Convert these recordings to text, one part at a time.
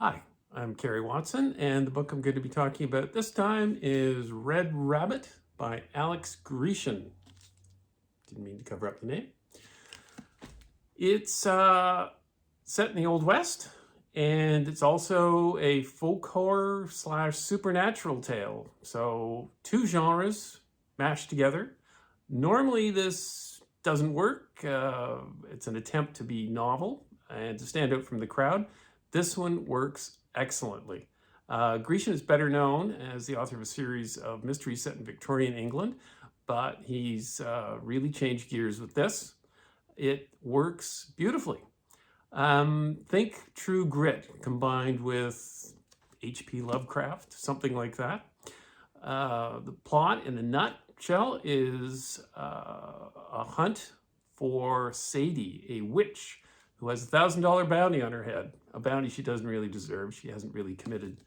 Hi, I'm Kerry Watson, and the book I'm going to be talking about this time is Red Rabbit by Alex Grecian. Didn't mean to cover up the name. It's set in the Old West, and it's also a folk horror / supernatural tale. So two genres mashed together. Normally this doesn't work. It's an attempt to be novel and to stand out from the crowd. This one works excellently. Grecian is better known as the author of a series of mysteries set in Victorian England, but he's really changed gears with this. It works beautifully. Think True Grit combined with H.P. Lovecraft, something like that. The plot in a nutshell is a hunt for Sadie, a witch who has a $1,000 bounty on her head, a bounty she doesn't really deserve. She hasn't really committed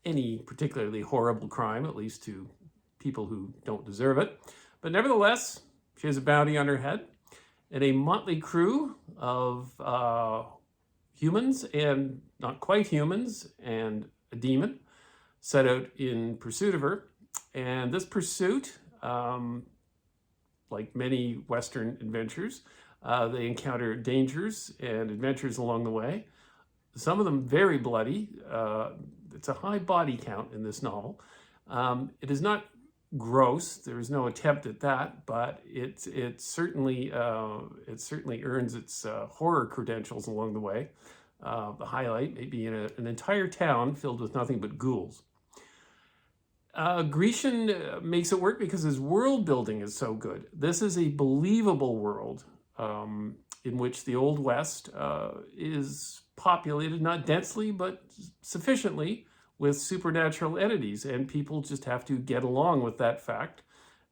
any particularly horrible crime, at least to people who don't deserve it. But nevertheless, she has a bounty on her head, and a motley crew of humans and not quite humans and a demon set out in pursuit of her. And this pursuit, like many Western adventures, they encounter dangers and adventures along the way. Some of them very bloody. It's a high body count in this novel. It is not gross. There is no attempt at that, but it certainly earns its horror credentials along the way. The highlight may be in an entire town filled with nothing but ghouls. Grecian makes it work because his world building is so good. This is a believable world in which the Old West is populated, not densely, but sufficiently with supernatural entities, and people just have to get along with that fact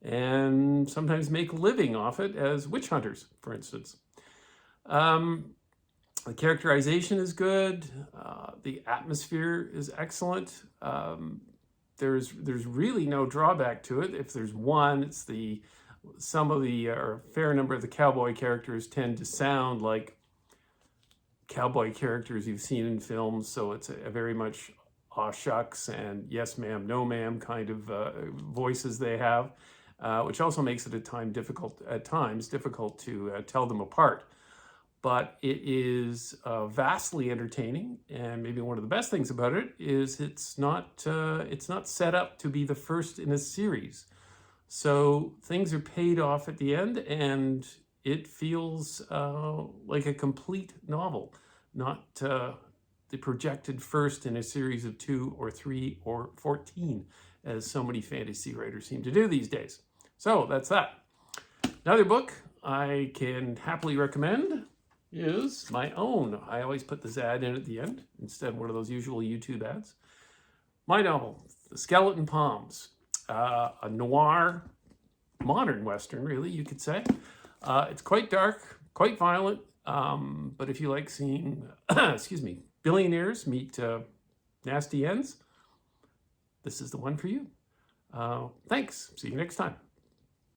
and sometimes make a living off it as witch hunters, for instance. The characterization is good. The atmosphere is excellent. There's really no drawback to it. If there's one, it's or a fair number of the cowboy characters tend to sound like cowboy characters you've seen in films, so it's a very much aw shucks and yes ma'am, no ma'am kind of voices they have, which also makes it at times difficult to tell them apart. But it is vastly entertaining, and maybe one of the best things about it is it's not set up to be the first in a series. So things are paid off at the end, and it feels like a complete novel, not the projected first in a series of 2 or 3 or 14, as so many fantasy writers seem to do these days. So that's that. Another book I can happily recommend is my own. I always put this ad in at the end instead of one of those usual YouTube ads. My novel, The Skeleton Palms, a noir, modern Western, really, you could say. It's quite dark, quite violent, but if you like seeing, billionaires meet nasty ends, this is the one for you. Thanks. See you next time.